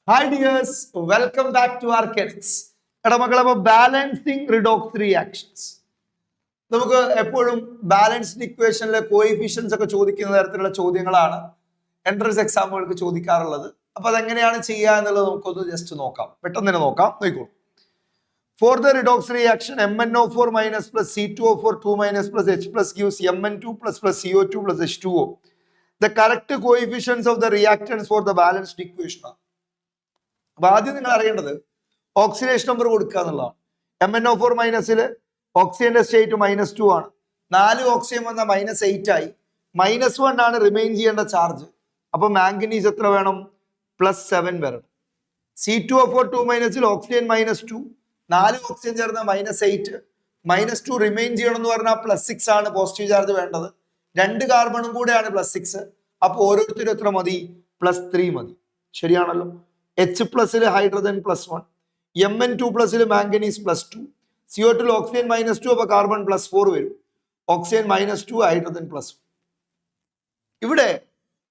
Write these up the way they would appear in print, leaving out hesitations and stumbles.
Hi dears, welcome back to our kids. എടാ മക്കളെ, അപ്പോൾ ബാലൻസിങ് റിഡോക്സ് റിയാക്ഷൻസ് നമുക്ക് എപ്പോഴും ബാലൻസ്ഡ് ഇക്വേഷനിലെ കോഎഫിഷ്യൻസ് ഒക്കെ ചോദിക്കുന്ന തരത്തിലുള്ള ചോദ്യങ്ങളാണ് എൻട്രൻസ് എക്സാമുകൾക്ക് ചോദിക്കാറുള്ളത്. അപ്പൊ അതെങ്ങനെയാണ് ചെയ്യുക എന്നുള്ളത് നമുക്കൊന്ന് ജസ്റ്റ് നോക്കാം. പെട്ടെന്ന് തന്നെ നോക്കാം. നോക്കൂ. For the redox reaction, MnO4 minus plus C2O4 2 minus plus H plus gives Mn2 plus CO2 plus H2O. The correct coefficients of the reactants for the balanced equation are. അപ്പൊ ആദ്യം നിങ്ങൾ അറിയേണ്ടത് ഓക്സിഡേഷൻ നമ്പർ കൊടുക്കുക എന്നുള്ളതാണ്. MnO4 മൈനസിൽ ഓക്സിജന്റെ state -2 ആണ്. 4 oxygen വന്ന -8 ആയി. -1 ആണ് റിമെയിൻ ചെയ്യേണ്ട ചാർജ്. അപ്പൊ മാംഗനീസ് എത്ര വേണം? +7 വരണം. C2O4 2 മൈനസിൽ ഓക്സിജൻ -2, 4 ഓക്സിജൻ ചേർന്ന -8, -2 റിമെയിൻ ചെയ്യണം എന്ന് പറഞ്ഞാൽ +6 ആണ് പോസിറ്റീവ് ചാർജ് വേണ്ടത്. 2 കാർബണും കൂടെയാണ് +6. അപ്പൊ ഓരോരുത്തരും എത്ര മതി? +3 മതി. ശരിയാണല്ലോ. H പ്ലസിൽ ഹൈഡ്രജൻ +1, Mn2 പ്ലസിൽ മാംഗനീസ് +2, CO2 ഓക്സിജൻ -2, അപ്പൊ കാർബൺ +4 വരും. Oxygen -2, hydrogen +1. ഇവിടെ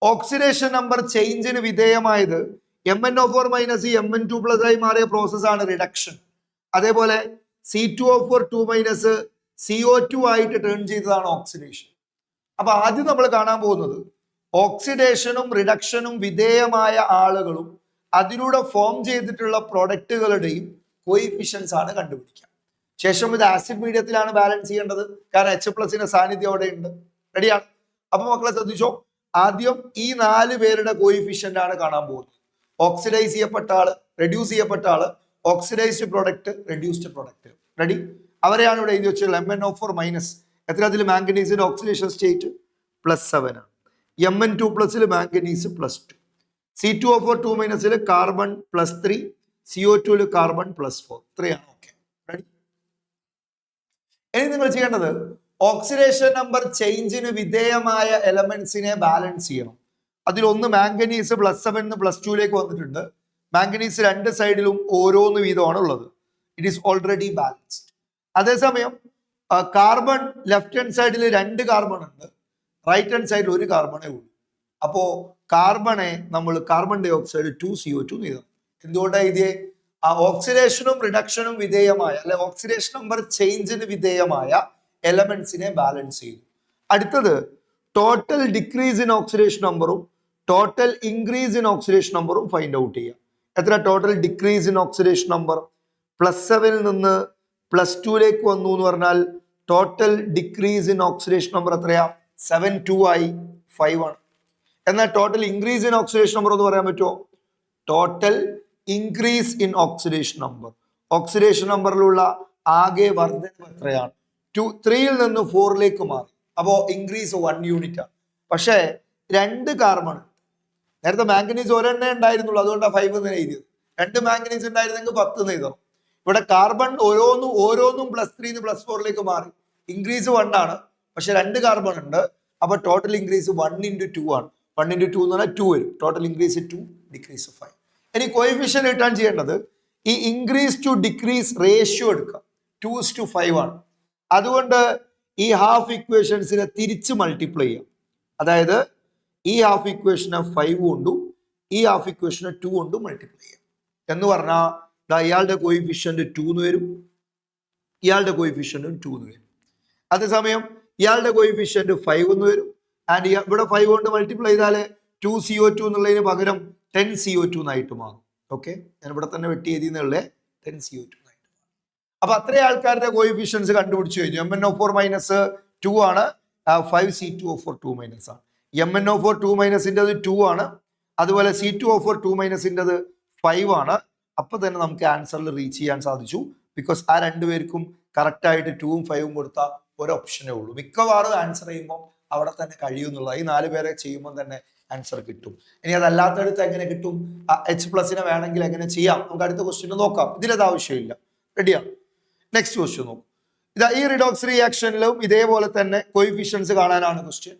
ഓക്സിഡേഷൻ നമ്പർ ചേഞ്ചിന് വിധേയമായത് MnO4 മൈനസ് Mn2 പ്ലസ് ആയി മാറിയ പ്രോസസ്സാണ് റിഡക്ഷൻ. അതേപോലെ C2O4 2 മൈനസ് CO2 ആയിട്ട് ടേൺ ചെയ്തതാണ് ഓക്സിഡേഷൻ. അപ്പൊ ആദ്യം നമ്മൾ കാണാൻ പോകുന്നത് ഓക്സിഡേഷനും റിഡക്ഷനും വിധേയമായ ആളുകളും അതിലൂടെ ഫോം ചെയ്തിട്ടുള്ള പ്രൊഡക്റ്റുകളുടെയും കോയിഫിഷ്യൻസ് ആണ് കണ്ടുപിടിക്കുക. ശേഷം ഇത് ആസിഡ് മീഡിയത്തിലാണ് ബാലൻസ് ചെയ്യേണ്ടത്, കാരണം H+ന്റെ സാന്നിധ്യം അവിടെ ഉണ്ട്. റെഡിയാണ്? അപ്പൊ മക്കളെ ശ്രദ്ധിച്ചോ. ആദ്യം ഈ 4 പേരുടെ കോയിഫിഷ്യന്റ് ആണ് കാണാൻ പോകുന്നത്. ഓക്സിഡൈസ് ചെയ്യപ്പെട്ട ആള്, റെഡ്യൂസ് ചെയ്യപ്പെട്ട ആള്, oxidised product, reduced product. Ready? അവരെയാണ് ഇവിടെ എഴുതി വെച്ചത്. MnO4 മൈനസ് എത്ര? അതിൽ മാംഗനീസിന്റെ ഓക്സിഡേഷൻ സ്റ്റേറ്റ് +7 ആണ്. Mn2 പ്ലസിൽ മാംഗനീസ് +2, C2O4 2 മൈനസിൽ കാർബൺ +3, CO2 കാർബൺ +4. ഇത്രയാണ്. Okay, ready? ഇനി നിങ്ങൾ ചെയ്യേണ്ടത് ഓക്സിഡേഷൻ നമ്പർ ചേഞ്ചിന് വിധേയമായ എലമെന്റ്സിനെ ബാലൻസ് ചെയ്യണം. അതിലൊന്ന് മാംഗനീസ് +7 +2 വന്നിട്ടുണ്ട്. മാംഗനീസ് 2 സൈഡിലും ഓരോന്ന് വീതമാണ് ഉള്ളത്. It is already balanced. അതേസമയം കാർബൺ ലെഫ്റ്റ് ഹാൻഡ് സൈഡിൽ 2 കാർബൺ ഉണ്ട്, റൈറ്റ് ഹാൻഡ് സൈഡിൽ 1 കാർബണേ ഉള്ളൂ. അപ്പോ കാർബണെ നമ്മൾ കാർബൺ ഡൈ ഓക്സൈഡ് 2CO2 എഴുതാം. എന്തുകൊണ്ടാണ് എഴുതിയേ? ആ ഓക്സിഡേഷനും റിഡക്ഷനും വിധേയമായ, അല്ലെ ഓക്സിഡേഷൻ നമ്പർ ചേഞ്ചിന് വിധേയമായ എലമെന്റ്സിനെ ബാലൻസ് ചെയ്തു. അടുത്തത് ടോട്ടൽ ഡിക്രീസ് ഇൻ ഓക്സിഡേഷൻ നമ്പറും ടോട്ടൽ ഇൻക്രീസ് ഇൻ ഓക്സിഡേഷൻ നമ്പറും ഫൈൻഡ് ഔട്ട് ചെയ്യാം. എത്ര total decrease in oxidation number? +7 നിന്ന് +2 വന്നു എന്ന് പറഞ്ഞാൽ total decrease in oxidation number എത്രയാ? 7 2 ആയി 5 ആണ്. എന്നാൽ total increase in oxidation number എന്ന് പറയാൻ പറ്റുമോ? Total increase in oxidation number, oxidation നമ്പറിലുള്ള ആകെ വർദ്ധനവ് എത്രയാണ്? 3ൽ നിന്ന് 4 മാറി. അപ്പോ ഇൻക്രീസ് 1 യൂണിറ്റ് ആണ്. പക്ഷേ 2 കാർബൺ, നേരത്തെ മാംഗനീസ് ഒരെണ്ണേ ഉണ്ടായിരുന്നുള്ളൂ, അതുകൊണ്ടാണ് 5 എന്ന് എഴുതിയത്. 2 മാംഗനീസ് ഉണ്ടായിരുന്നെങ്കിൽ 10 എന്ന് എഴുതണം. ഇവിടെ കാർബൺ ഓരോന്നും +3 +4 മാറി. ഇൻക്രീസ് 1 ആണ്, പക്ഷെ 2 കാർബൺ ഉണ്ട്. അപ്പൊ ടോട്ടൽ ഇൻക്രീസ് 1 × 2 ആണ്. 1 × 2 എന്ന് പറഞ്ഞാൽ 2 വരും. Total increase 2, decrease 5. ഇനി കോഎഫിഷ്യന്റ് റിട്ടേൺ ചെയ്യേണ്ടത് ഈ ഇൻക്രീസ് ടു ഡിക്രീസ് റേഷ്യോ എടുക്കുക. 2:5 ആണ്. അതുകൊണ്ട് ഈ ഹാഫ് ഇക്വേഷൻസിനെ തിരിച്ച് മൾട്ടിപ്ലൈ ചെയ്യാം. അതായത് ഈ ഹാഫ് ഇക്വേഷനെ 5 കൊണ്ടും ഈ ഹാഫ് ഇക്വേഷനെ 2 കൊണ്ടും മൾട്ടിപ്ലൈ ചെയ്യാം. എന്ന് പറഞ്ഞാൽ ഇയാളുടെ കോഎഫിഷ്യന്റ് 2 എന്ന് വരും, ഇയാളുടെ കോഎഫിഷ്യന്റും 2 എന്ന് വരും. അതേസമയം ഇയാളുടെ കോഎഫിഷ്യന്റ് 5 എന്ന് വരും. ആൻഡ് ഇവിടെ 5 കൊണ്ട് മൾട്ടിപ്ലൈ ചെയ്താല് 2CO2 എന്നുള്ളതിന് പകരം 10CO2 എന്നായിട്ട് മാറും. ഓക്കെ, ഞാൻ ഇവിടെ തന്നെ വെട്ടി എഴുതിയെന്നുള്ള 10CO2 എന്നായിട്ട് മാറും. അപ്പൊ അത്രയും ആൾക്കാരുടെ കോഎഫിഷ്യൻസ് കണ്ടുപിടിച്ചു കഴിഞ്ഞു. MnO4 മൈനസ് 2 ആണ്, 5 C2O4 2 മൈനസ് ആണ്. MnO4 2 മൈനസിൻ്റെത് 2 ആണ്, അതുപോലെ C2O4 2 മൈനസിൻ്റെത് 5 ആണ്. അപ്പൊ തന്നെ നമുക്ക് ആൻസറിൽ റീച്ച് ചെയ്യാൻ സാധിച്ചു. ബിക്കോസ് ആ 2 പേർക്കും കറക്റ്റ് ആയിട്ട് 2ഉം 5ഉം കൊടുത്താൽ ഒരു ഓപ്ഷനേ ഉള്ളൂ. മിക്കവാറും ആൻസർ ചെയ്യുമ്പോൾ അവിടെ തന്നെ കഴിയുന്നുള്ള ഈ 4 പേരെ ചെയ്യുമ്പോൾ തന്നെ ആൻസർ കിട്ടും. ഇനി അതല്ലാത്തടുത്ത് എങ്ങനെ കിട്ടും? H+ വേണമെങ്കിൽ എങ്ങനെ ചെയ്യാം? നമുക്ക് അടുത്ത ക്വസ്റ്റ്യൻ നോക്കാം. ഇതിലത് ആവശ്യമില്ല. റെഡിയാണ്? നെക്സ്റ്റ് ക്വസ്റ്റ്യൻ നോക്കും. ഇതാ ഈ റിഡോക്സ് റിയാക്ഷനിലും ഇതേപോലെ തന്നെ കോയിഫിഷ്യൻസ് കാണാനാണ് ക്വസ്റ്റ്യൻ.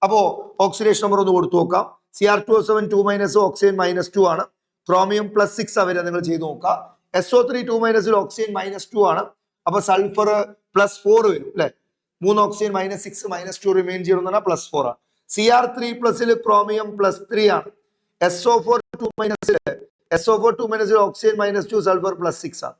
അപ്പോ ഓക്സിഡേഷൻ നമ്പർ ഒന്ന് കൊടുത്തു നോക്കാം. Cr2O7 2 മൈനസ് ഓക്സിജൻ -2 ആണ്. ക്രോമിയം +6 അവരെ നിങ്ങൾ ചെയ്ത് നോക്കാം. SO3 2 മൈനസിൽ ഓക്സിജൻ -2 ആണ്. അപ്പൊ സൾഫർ +4 വരും അല്ലെ. 3 ഓക്സിജൻ -6 -2 റിമെയിൻ ചെയ്യണം +4 ആണ്. Cr3 പ്ലസിൽ ക്രോമിയം +3 ആണ്. SO4 2 മൈനസിൽ SO4 2 minus oxygen -2 sulphur +6 ആണ്.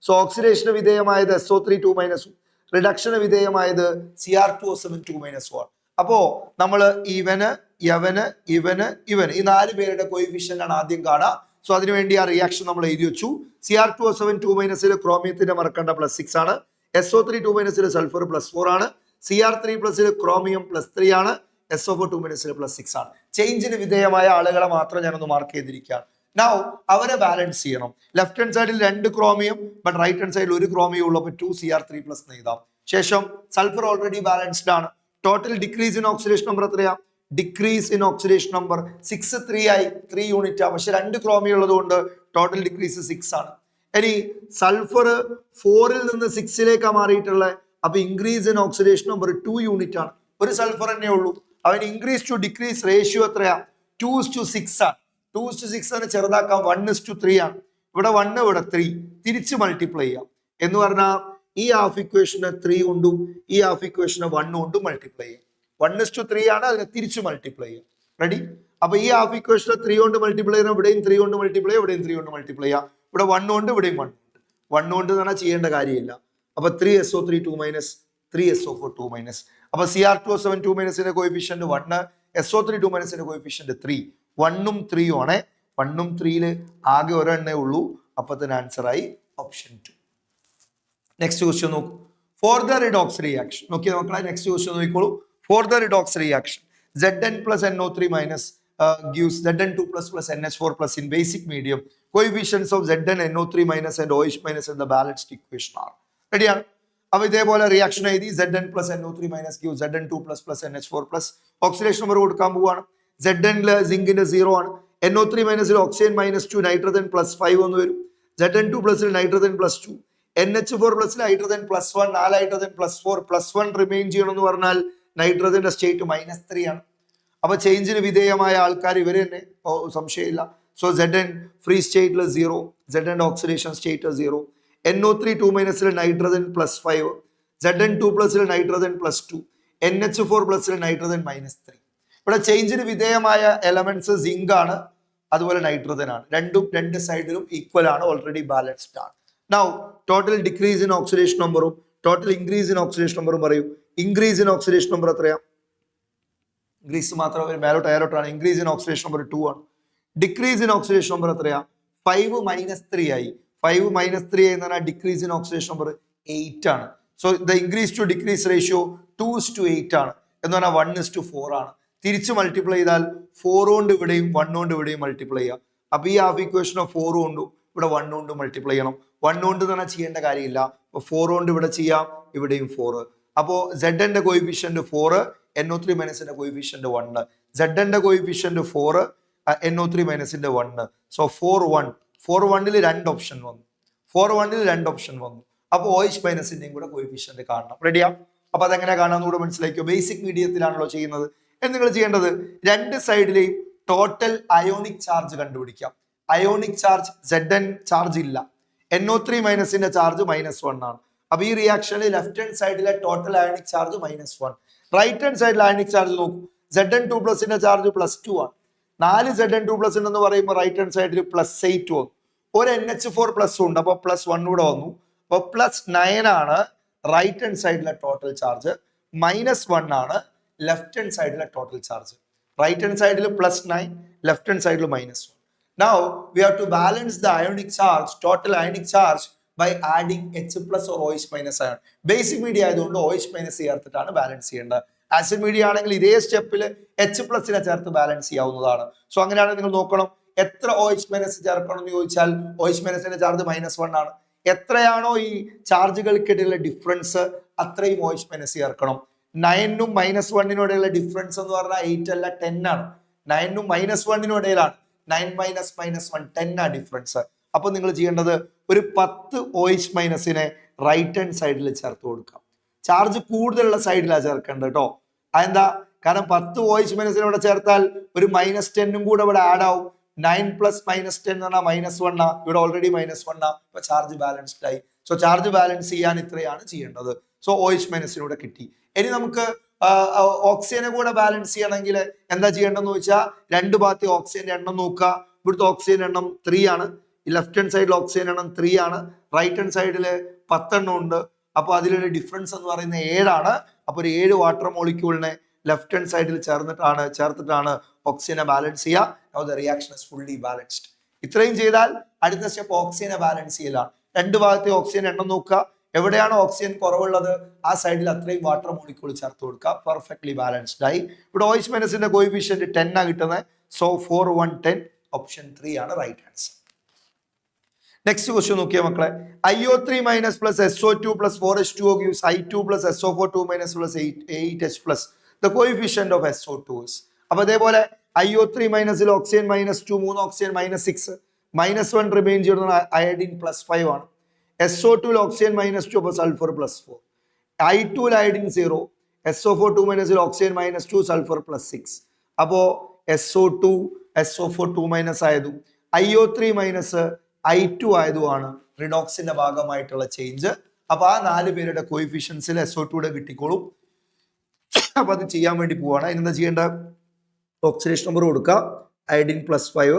സോ ഓക്സിഡേഷന് വിധേയമായത് SO3 2 മൈനസ്, റിഡക്ഷന് വിധേയമായത് Cr2O7 2 മൈനസ് 1. അപ്പോ നമ്മൾ ഇവന് ഈ 4 പേരുടെ കോയിഫിഷ്യന്റ് ആണ് ആദ്യം കാണുക. സോ അതിനുവേണ്ടി ആ റിയാക്ഷൻ നമ്മൾ എഴുതി വെച്ചു. Cr2O7 2 മൈനസിൽ ക്രോമിയത്തിന്റെ മറക്കണ്ട +6 ആണ്. SO3 2 മൈനസിൽ സൾഫർ +4 ആണ്. Cr3 പ്ലസിൽ ക്രോമിയം +3 ആണ്. SO4 2 മൈനസിൽ +6 ആണ്. ചേഞ്ചിന് വിധേയമായ ആളുകളെ മാത്രം ഞാനൊന്ന് മാർക്ക് ചെയ്തിരിക്കുകയാണ്. നൗ അവരെ ബാലൻസ് ചെയ്യണം. ലെഫ്റ്റ് ഹാൻഡ് സൈഡിൽ 2 ക്രോമിയം, ബട്ട് റൈറ്റ് ഹാൻഡ് സൈഡിൽ 1 ക്രോമിയം ഉള്ളപ്പോൾ 2 Cr3+ എഴുതാം. ശേഷം സൾഫർ ഓൾറെഡി ബാലൻസ്ഡ് ആണ്. Total decrease in oxidation number എത്രയാ? ഡിക്രീസ് ഇൻ ഓക്സിഡേഷൻ നമ്പർ 6 3 ആയി, 3 യൂണിറ്റ് ആണ്. പക്ഷെ 2 ക്രോമിയം ഉള്ളത് കൊണ്ട് ടോട്ടൽ ഡിക്രീസ് 6 ആണ്. ഇനി സൾഫർ 4ൽ നിന്ന് 6ലേക്ക് മാറിയിട്ടുള്ളത്. അപ്പൊ increase in oxidation number 2 unit ആണ്. ഒരു സൾഫർ തന്നെ ഉള്ളൂ. അവൻ ഇൻക്രീസ് ടു ഡിക്രീസ് റേഷ്യോ എത്രയാ? 2:6 ആണ്. 2:6 ആണ് ചെറുതാക്കാം 1:3 ആണ്. ഇവിടെ 1 ഇവിടെ 3 തിരിച്ച് മൾട്ടിപ്ലൈ ചെയ്യാം എന്ന് പറഞ്ഞാൽ ഈ ഹാഫ് ഇക്വേഷന് 3 കൊണ്ടും ഈ ഹാഫ് ഇക്വേഷന് 1 കൊണ്ടും മൾട്ടിപ്ലൈ ചെയ്യാം. 1:3 ആണ്, അതിനെ തിരിച്ച് മൾട്ടിപ്ലൈ ചെയ്യാം. റെഡി? അപ്പൊ ഈ ഹാഫ് ഇക്വേഷനെ 3 കൊണ്ട് മൾട്ടിപ്ലൈ ചെയ്യാം. ഇവിടെയും 3 കൊണ്ട് മൾട്ടിപ്ലൈ ചെയ്യാം, ഇവിടെയും 3 കൊണ്ട് മൾട്ടിപ്ലൈ ചെയ്യാം. ഇവിടെ 1 കൊണ്ട് ഇവിടെയും 1 കൊണ്ട് തന്നെ ചെയ്യേണ്ട കാര്യമില്ല. അപ്പൊ 3SO3 2 മൈനസ് 3SO4 2 മൈനസ്. അപ്പൊ Cr2O7 2 മൈനസിന്റെ കോയിഫിഷ്യന്റ് 1, SO3 2 മൈനസിന്റെ കോയിഫിഷ്യന്റ് 3. 1ഉം 3ഉം ആണ്. 1ഉം 3ൽ ആകെ ഒരെണ്ണേ ഉള്ളൂ. അപ്പൊ തന്നെ ആൻസർ ആയി ഓപ്ഷൻ 2. നെക്സ്റ്റ് ക്വസ്റ്റ്യൻ നോക്കൂ. ഫോർ ദ റിഡോക്സ് റിയാക്ഷൻ നോക്കി നോക്കണം. നെക്സ്റ്റ് ക്വസ്റ്റ്യൻ നോക്കിക്കോളൂ. For the redox reaction Zn plus NO3 minus gives Zn2 plus NH4 plus in basic medium. Coefficients of Zn, NO3 minus and OH minus in the balanced equation are. Ready? अब इതേപോലെ reaction എഴുതി. Zn plus NO3 minus gives Zn2 plus NH4 plus. Oxidation number കൊടുക്കാൻ പോവാണ്. Zn സിങ്കിന്റെ 0 ആണ്. NO3 മൈനസിൽ oxygen -2 nitrogen +5 എന്ന് വരും. Zn2 പ്ലസിൽ nitrogen +2, NH4 പ്ലസിൽ hydrogen +1, 4 hydrogen +4 +1 remain ചെയ്യണം എന്ന് പറഞ്ഞാൽ നൈട്രജന്റെ സ്റ്റേറ്റ് -3 ആണ്. അപ്പൊ ചേഞ്ചിന് വിധേയമായ ആൾക്കാർ ഇവര് തന്നെ, സംശയമില്ല. സോ Zn ഫ്രീ സ്റ്റേറ്റിൽ 0, Zn ഓക്സിഡേഷൻ സ്റ്റേറ്റ് 0, NO3 2 മൈനസിൽ നൈട്രജൻ +5, Zn2 പ്ലസിൽ നൈട്രജൻ +2, NH4 പ്ലസിൽ നൈട്രജൻ -3. ഇവിടെ ചേഞ്ചിന് വിധേയമായ എലമെന്റ്സ് സിങ്ക് ആണ്, അതുപോലെ നൈട്രജൻ ആണ്. രണ്ടും രണ്ട് സൈഡിലും ഈക്വൽ ആണ്, ഓൾറെഡി ബാലൻസ്ഡ് ആണ്. Now total decrease in oxidation നമ്പറും ടോട്ടൽ ഇൻക്രീസ് ഇൻ ഓക്സിഡേഷൻ നമ്പറും പറയൂ. ഇൻക്രീസ് ഇൻ ഓക്സിഡേഷൻ നമ്പർ എത്രയാ? ഇൻക്രീസ് മാത്രം മേലോട്ട് എയറോട്ടാണ്. ഇൻക്രീസ് ഇൻ ഓക്സിഡേഷൻ നമ്പർ 2 ആണ്. ഡിക്രീസ് ഇൻ ഓക്സിഡേഷൻ നമ്പർ എത്രയാ? 5 -3 ആയി. 5 -3 എന്ന് പറഞ്ഞാൽ ഡിക്രീസ് ഇൻ ഓക്സിഡേഷൻ നമ്പർ 8 ആണ്. So the increase to decrease ratio 2:8 ആണ്. എന്ന് പറഞ്ഞാൽ 1:4 ആണ്. തിരിച്ച് മൾട്ടിപ്ലൈ ചെയ്താൽ 4 കൊണ്ട് ഇവിടെയും 1 കൊണ്ട് ഇവിടെയും മൾട്ടിപ്ലൈ ചെയ്യാം. അപ്പൊ ഈ ഹാഫ് ഇക്വേഷനോ 4 കൊണ്ടും ഇവിടെ 1 കൊണ്ട് മൾട്ടിപ്ലൈ ചെയ്യണം. 1 കൊണ്ട് തന്നെ ചെയ്യേണ്ട കാര്യമില്ല. അപ്പൊ 4 കൊണ്ട് ഇവിടെ ചെയ്യാം, ഇവിടെയും 4. അപ്പോ Zn കോയിഫിഷ്യന്റ് 4, NO3 മൈനസിന്റെ കോയിഫിഷ്യന്റ് 1. Zn കോയിഫിഷ്യന്റ് 4, NO3 മൈനസിന്റെ 1. സോ 4-1 2 ഓപ്ഷൻ വന്നു. 4-1 2 ഓപ്ഷൻ വന്നു. അപ്പൊ OH മൈനസിന്റെയും കൂടെ കോയിഫിഷ്യന്റ് കാണണം. റെഡിയാ? അപ്പൊ അതെങ്ങനെ കാണാമെന്ന് കൂടെ മനസ്സിലാക്കിയോ. ബേസിക് മീഡിയത്തിലാണല്ലോ ചെയ്യുന്നത്. നിങ്ങൾ ചെയ്യേണ്ടത് രണ്ട് സൈഡിലെയും ടോട്ടൽ അയോണിക് ചാർജ് കണ്ടുപിടിക്കാം. അയോണിക് ചാർജ് Zn ചാർജ് ഇല്ല. NO3 മൈനസിന്റെ ചാർജ് -1 ആണ്. അപ്പൊ ഈ റിയാക്ഷനിൽ ലെഫ്റ്റ് ഹാൻഡ് സൈഡിലെ total ionic charge -1. Right hand സൈഡിലെ അയോണിക് ചാർജ് നോക്കൂ. Zn2 പ്ലസിന്റെ ചാർജ് +2 ആണ്. 4 Zn2 പ്ലസ് ഉണ്ടെന്ന് പറയുമ്പോൾ റൈറ്റ് ഹാൻഡ് സൈഡിൽ +8 വന്നു. ഒരു NH4 പ്ലസ് ഉണ്ട്, അപ്പൊ +1 കൂടെ വന്നു. അപ്പൊ +9 ആണ് റൈറ്റ് ഹാൻഡ് സൈഡിലെ ടോട്ടൽ ചാർജ്. -1 ആണ് ലെഫ്റ്റ് ഹാൻഡ് സൈഡിലെ ടോട്ടൽ ചാർജ്. റൈറ്റ് ഹാൻഡ് സൈഡിൽ +9, ലെഫ്റ്റ് ഹാൻഡ് സൈഡിൽ -1. Now we have to balance the ionic charge, total ionic charge by adding H plus or OH minus ion. Basic media ആയതുകൊണ്ട് OH minus ചേർത്തിട്ടാണ് balance ചെയ്യേണ്ടത്. Acid media ആണെങ്കിൽ ഇതേ സ്റ്റെപ്പിൽ H+ ചേർത്ത് balance ചെയ്യാവുന്നതാണ്. സോ അങ്ങനെയാണെങ്കിൽ നിങ്ങൾ നോക്കണം എത്ര OH minus ചേർക്കണം എന്ന് ചോദിച്ചാൽ OH minusന്റെ ചാർജ് -1 ആണ്. എത്രയാണോ ഈ ചാർജുകൾക്കിടയിലുള്ള ഡിഫറൻസ് അത്രയും OH minus ചേർക്കണം. 9ഉം -1നും ഇടയിലുള്ള ഡിഫറൻസ് എന്ന് പറഞ്ഞാൽ 8 അല്ല 10 ആണ്. 9ഉം -1നും ഇടയിലാണ്. 9 - -1 10 ആ ഡിഫറൻസ്. അപ്പൊ നിങ്ങൾ ചെയ്യേണ്ടത് ഒരു 10 OH മൈനസിനെ റൈറ്റ് ഹാൻഡ് സൈഡിൽ ചേർത്ത് കൊടുക്കാം. ചാർജ് കൂടുതലുള്ള സൈഡിലാണ് ചേർക്കേണ്ടത് കേട്ടോ. അതെന്താ? കാരണം 10 OH മൈനസിനെ ഇവിടെ ചേർത്താൽ ഒരു -10ഉം കൂടെ ഇവിടെ ആഡ് ആവും. 9 + -10 എന്ന് പറഞ്ഞാൽ -1 ആ. ഇവിടെ ഓൾറെഡി -1 ആ. അപ്പൊ ചാർജ് ബാലൻസ്ഡ് ആയി. സോ ചാർജ് ബാലൻസ് ചെയ്യാൻ ഇത്രയാണ് ചെയ്യേണ്ടത്. സോ OH മൈനസിനൂടെ കിട്ടി. ഇനി നമുക്ക് ഓക്സിജനെ കൂടെ ബാലൻസ് ചെയ്യണമെങ്കിൽ എന്താ ചെയ്യേണ്ടതെന്ന് വെച്ചാൽ രണ്ട് ഭാഗത്തെ ഓക്സിജന്റെ എണ്ണം നോക്കുക. ഇവിടുത്തെ ഓക്സിജൻ എണ്ണം 3 ആണ്. ലെഫ്റ്റ് ഹാൻഡ് സൈഡിൽ ഓക്സിജൻ എണ്ണം 3 ആണ്. റൈറ്റ് ഹാൻഡ് സൈഡിൽ 10 എണ്ണം ഉണ്ട്. അപ്പോൾ അതിലൊരു ഡിഫറൻസ് എന്ന് പറയുന്നത് 7 ആണ്. അപ്പോൾ ഒരു 7 വാട്ടർ മോളിക്യൂളിനെ ലെഫ്റ്റ് ഹാൻഡ് സൈഡിൽ ചേർത്തിട്ടാണ് ഓക്സിജനെ ബാലൻസ് ചെയ്യുക. The reaction is fully balanced. ഇത്രയും ചെയ്താൽ അടുത്ത സ്റ്റെപ്പ് ഓക്സിജനെ ബാലൻസ് ചെയ്യലാണ്. രണ്ട് ഭാഗത്തെ ഓക്സിജൻ എണ്ണം നോക്കുക. എവിടെയാണ് ഓക്സിജൻ കുറവുള്ളത് ആ സൈഡിൽ അത്രയും വാട്ടർ മോളിക്യൂൾ ചേർത്ത് കൊടുക്കുക. പെർഫെക്റ്റ്ലി ബാലൻസ്ഡ് ആയി. ഇവിടെ OH- ന്റെ കോയിഫിഷ്യന്റ് 10 ആണ് കിട്ടുന്നത്. സോ 4 1 10 ഓപ്ഷൻ 3 ആണ് റൈറ്റ് ആൻസർ. നെക്സ്റ്റ് ക്വസ്റ്റ്യൻ നോക്കിയാൽ മക്കളെ, IO3- plus SO2 plus 4H2O gives I2 plus SO4 2- plus 8H plus. The coefficient of SO2 is. അപ്പൊ അതേപോലെ IO3- ഓക്സിജൻ -2, 3 ഓക്സിജൻ -6, -1 റിമെയിൻ ചെയ്യുന്ന അയഡിൻ +5 ആണ്. SO2 ഓക്സിജൻ -2, അപ്പോൾ sulphur +4. I2 iodine 0, SO4 2- oxygen -2, sulphur +6. അപ്പോ SO2 SO4 2- ആയതും IO3- I2 ആയതുമാണ് റിഡോക്സിന്റെ ഭാഗമായിട്ടുള്ള change. അപ്പൊ ആ 4 പേരുടെ കോയിഫിഷ്യൻസിൽ SO2 കിട്ടിക്കോളും. അപ്പൊ അത് ചെയ്യാൻ വേണ്ടി പോവാണ്. അതിനെന്താ ചെയ്യേണ്ട? ഓക്സിഡേഷൻ നമ്പർ കൊടുക്കുക. Iodine +5,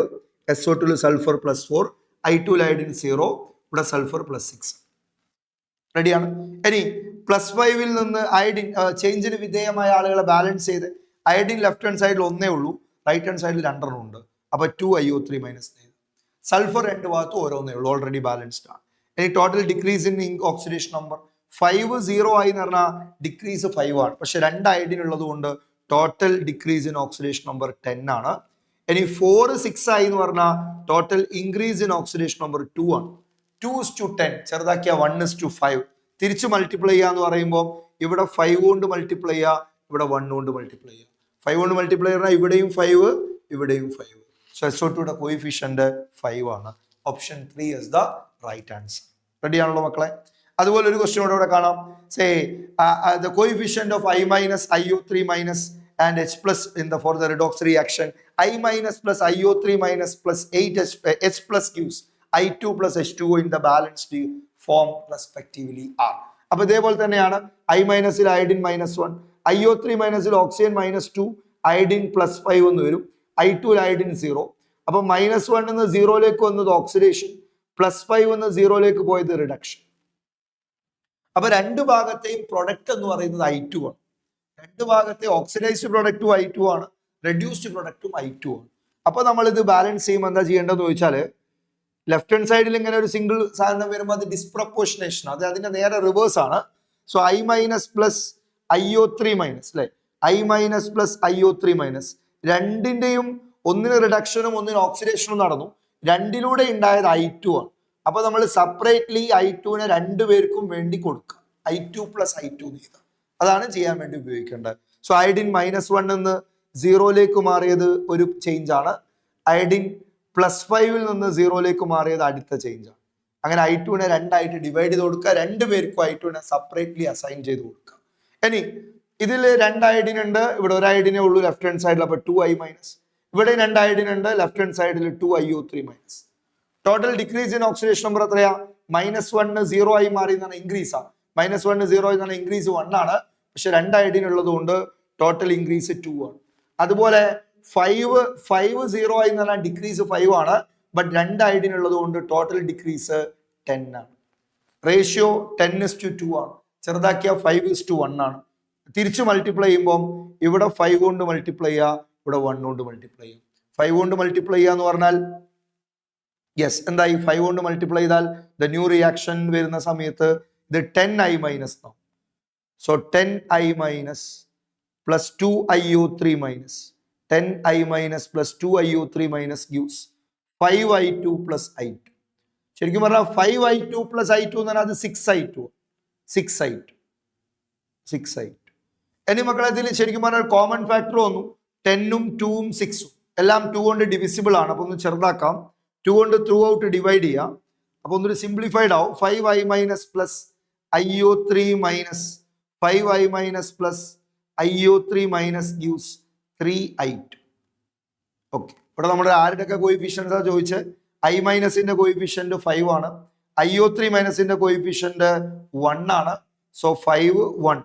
SO2 sulphur +4, I2 iodine 0, ഇവിടെ സൾഫർ +6. റെഡിയാണ്. ഇനി +5 നിന്ന് അയഡിൻ ചേഞ്ചിന് വിധേയമായ ആളുകളെ ബാലൻസ് ചെയ്ത് അയഡിൻ ലെഫ്റ്റ് ഹാൻഡ് സൈഡിൽ 1 ഉള്ളൂ, റൈറ്റ് ഹാൻഡ് സൈഡിൽ 2 ഉണ്ട്. അപ്പൊ 2 IO3- സൾഫർ 2 ഭാഗത്തും ഓരോന്നേ ഉള്ളൂ, ഓൾറെഡി ബാലൻസ്ഡ് ആണ്. ഇനി total decrease in oxidation number 5 0 ആയി എന്ന് പറഞ്ഞാൽ ഡിക്രീസ് 5 ആണ്. പക്ഷെ 2 അയഡിൻ ഉള്ളത് കൊണ്ട് total decrease in oxidation number 10 ആണ്. ഇനി 4 6 ആയി എന്ന് പറഞ്ഞാൽ total increase in oxidation number 2 ആണ്. 2:10 ചെറുതാക്കിയ 1:5. തിരിച്ച് മൾട്ടിപ്ലൈ ചെയ്യാന്ന് പറയുമ്പോൾ ഇവിടെ 5 കൊണ്ട് മൾട്ടിപ്ലൈ ചെയ്യുക, ഇവിടെ 1 കൊണ്ട് മൾട്ടിപ്ലൈ ചെയ്യുക. 5 കൊണ്ട് മൾട്ടിപ്ലൈ ചെയ്താൽ ഇവിടെയും 5 ഇവിടെയും 5. സോ SO2 കോയിഫിഷ്യന്റ് 5 ആണ്. Option 3 is the right answer. Ready ആണല്ലോ മക്കളെ? അതുപോലെ ഒരു ക്വസ്റ്റ്യൻ ഇവിടെ കാണാം. Say the coefficient of I- IO3- and H plus for the redox reaction, I- plus IO3- plus 8H plus gives I2 plus H2O in the balanced form respectively are. അപ്പൊ ഇതേപോലെ തന്നെയാണ് I- iodine -1, IO3- oxygen -2, iodine +5 എന്ന് വരും. I2 iodine 0. അപ്പൊ -1 നിന്ന് 0 വന്നത് oxidation, +5 നിന്ന് 0 പോയത് റിഡക്ഷൻ. അപ്പൊ രണ്ട് ഭാഗത്തെയും പ്രൊഡക്റ്റ് എന്ന് പറയുന്നത് I2 ആണ്. രണ്ട് ഭാഗത്തെ ഓക്സിഡൈസ്ഡ് പ്രൊഡക്റ്റും I2 ആണ്, റെഡ്യൂസ്ഡ് പ്രൊഡക്റ്റും I2 ആണ്. അപ്പൊ നമ്മൾ ഇത് ബാലൻസ് ചെയ്യുമ്പോൾ എന്താ ചെയ്യേണ്ടതെന്ന് ചോദിച്ചാല്, ലെഫ്റ്റ് ഹാൻഡ് സൈഡിൽ ഇങ്ങനെ ഒരു സിംഗിൾ സാധനം വരുമ്പോൾ അത് ഡിസ്പ്രപ്പോർഷനേഷൻ, അത് അതിന്റെ നേരെ റിവേഴ്സ് ആണ്. സോ I- plus IO3- അല്ലെ, I- plus IO3- രണ്ടിന്റെയും ഒന്നിന് റിഡക്ഷനും ഒന്നിന് ഓക്സിഡേഷനും നടന്നു. രണ്ടിലൂടെ ഉണ്ടായത് I2 ആണ്. അപ്പൊ നമ്മൾ സെപ്പറേറ്റ്ലി I2-നെ രണ്ടുപേർക്കും വേണ്ടി കൊടുക്കുക. I2 plus I2 ചെയ്ത അതാണ് ചെയ്യാൻ വേണ്ടി ഉപയോഗിക്കേണ്ടത്. സോ അയഡിൻ -1 നിന്ന് 0 മാറിയത് ഒരു ചേഞ്ച് ആണ്. അയഡിൻ +5 നിന്ന് 0 മാറിയത് അടുത്ത ചേഞ്ച് ആണ്. അങ്ങനെ I2-നെ രണ്ടായിട്ട് ഡിവൈഡ് ചെയ്ത് കൊടുക്കുക. രണ്ടുപേർക്കും I2-നെ സെപ്പറേറ്റ്ലി അസൈൻ ചെയ്ത് കൊടുക്കുക. ഇനി ഇതിൽ 2 അയഡിൻ ഉണ്ട്, ഇവിടെ ഒരു അയഡിനെ ഉള്ളൂ ലെഫ്റ്റ് ഹാൻഡ് സൈഡിൽ, അപ്പൊ 2I-. ഇവിടെ 2 അയഡിൻ ഉണ്ട്, ലെഫ്റ്റ് ഹാൻഡ് സൈഡിൽ 2 IO3-. Total decrease in oxidation number എത്രയാ? -1 0 ആയി മാറി എന്നാണ് ഇൻക്രീസ് ആണ്. -1 0 എന്നാണ് ഇൻക്രീസ് 1 ആണ്. പക്ഷെ 2 അയഡിൻ ഉള്ളത് കൊണ്ട് ടോട്ടൽ ഇൻക്രീസ് 2 ആണ്. അതുപോലെ 5 0 ആയി എന്ന് പറഞ്ഞാൽ ഡിക്രീസ് 5 ആണ്. ബട്ട് 2 അയഡിൻ ഉള്ളത് കൊണ്ട് ടോട്ടൽ ഡിക്രീസ് 10 ആണ്. റേഷ്യോ 10:2 ആണ്. ചെറുതാക്കിയ 5:1 ആണ്. തിരിച്ച് മൾട്ടിപ്ലൈ ചെയ്യുമ്പോൾ ഇവിടെ 5 കൊണ്ട് മൾട്ടിപ്ലൈ ചെയ്യുക, ഇവിടെ 1 കൊണ്ട് മൾട്ടിപ്ലൈ ചെയ്യും. 5 കൊണ്ട് മൾട്ടിപ്ലൈ ചെയ്യുക എന്ന് പറഞ്ഞാൽ യെസ് എന്തായി? 5 കൊണ്ട് മൾട്ടിപ്ലൈ ചെയ്താൽ ദ ന്യൂ റിയാക്ഷൻ വരുന്ന സമയത്ത് ഇത് 10I- ആവും. So 10I- plus 2IO3-. 10I- plus 2IO3- gives 5I2 plus I2. ശരിക്കും പറഞ്ഞാൽ 5I2 plus I2 എന്ന് പറഞ്ഞാൽ അത് 6I2. 6I2. ഇനി മക്കളെ ഇതിൽ ശരിക്കും പറഞ്ഞാൽ കോമൺ ഫാക്ടർ വന്നു. 10ഉം 2ഉം 6ഉം എല്ലാം 2 കൊണ്ട് ഡിവിസിബിൾ ആണ്. അപ്പൊ ഒന്ന് ചെറുതാക്കാം. 2 കൊണ്ട് ത്രൂ ഔട്ട് ഡിവൈഡ് ചെയ്യാം. അപ്പൊ ഒന്നൊരു സിംപ്ലിഫൈഡ് ആവും. 5I- plus IO3- 5I- plus IO3- gives 3I2. Okay, ഇവിടെ നമ്മുടെ ആരുടെയൊക്കെ കോയിഫിഷ്യൻസാ ചോദിച്ചത്? I- കോയിഫിഷ്യന്റ് 5 ആണ്. IO3- കോയിഫിഷ്യന്റ് 1 ആണ്. സോ 5 1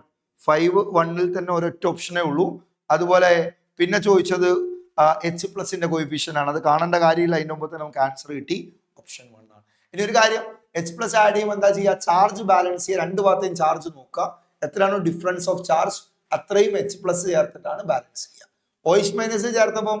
5 1-ൽ തന്നെ ഒരൊറ്റ ഓപ്ഷനേ ഉള്ളൂ. അതുപോലെ പിന്നെ ചോദിച്ചത് എച്ച് പ്ലസിന്റെ കോയിഫിഷ്യൻ ആണ്. അത് കാണേണ്ട കാര്യമില്ല, അതിന്റെ മുമ്പ് തന്നെ നമുക്ക് ആൻസർ കിട്ടി. ഓപ്ഷൻ 1 ആണ്. ഇനി ഒരു കാര്യം, എച്ച് പ്ലസ് ആഡ് ചെയ്യുമ്പോൾ എന്താ ചെയ്യുക? ചാർജ് ബാലൻസ് ചെയ്യുക. രണ്ട് ഭാഗത്തെയും ചാർജ് നോക്കുക, എത്രയാണോ ഡിഫറൻസ് ഓഫ് ചാർജ് അത്രയും എച്ച് പ്ലസ് ചേർത്തിട്ടാണ് ബാലൻസ് ചെയ്യുക. OH മൈനസ് ചേർത്തപ്പം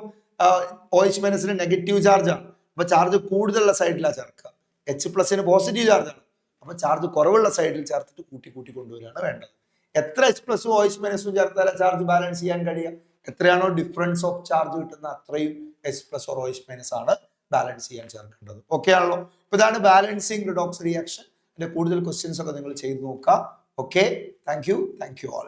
OH മൈനസിന് നെഗറ്റീവ് ചാർജ് ആണ്, അപ്പൊ ചാർജ് കൂടുതലുള്ള സൈഡിലാണ് ചേർക്കുക. എച്ച് പ്ലസിന് പോസിറ്റീവ് ചാർജ് ആണ്, അപ്പൊ ചാർജ് കുറവുള്ള സൈഡിൽ ചേർത്തിട്ട് കൂട്ടി കൂട്ടി കൊണ്ടുവരികയാണ് വേണ്ടത്. എത്ര എച്ച് പ്ലസും OH മൈനസും ചേർത്താലേ ചാർജ് ബാലൻസ് ചെയ്യാൻ കഴിയുക? എത്രയാണോ ഡിഫറൻസ് ഓഫ് ചാർജ് കിട്ടുന്ന അത്രയും H plus or OH minus ആണ് ബാലൻസ് ചെയ്യാൻ ചേർക്കേണ്ടത്. ഓക്കെ ആണല്ലോ? അപ്പൊ ഇതാണ് ബാലൻസിങ് റിഡോക്സ് റിയാക്ഷൻ. അതിന്റെ കൂടുതൽ ക്വസ്റ്റ്യൻസ് ഒക്കെ നിങ്ങൾ ചെയ്ത് നോക്കുക. Okay, thank you all.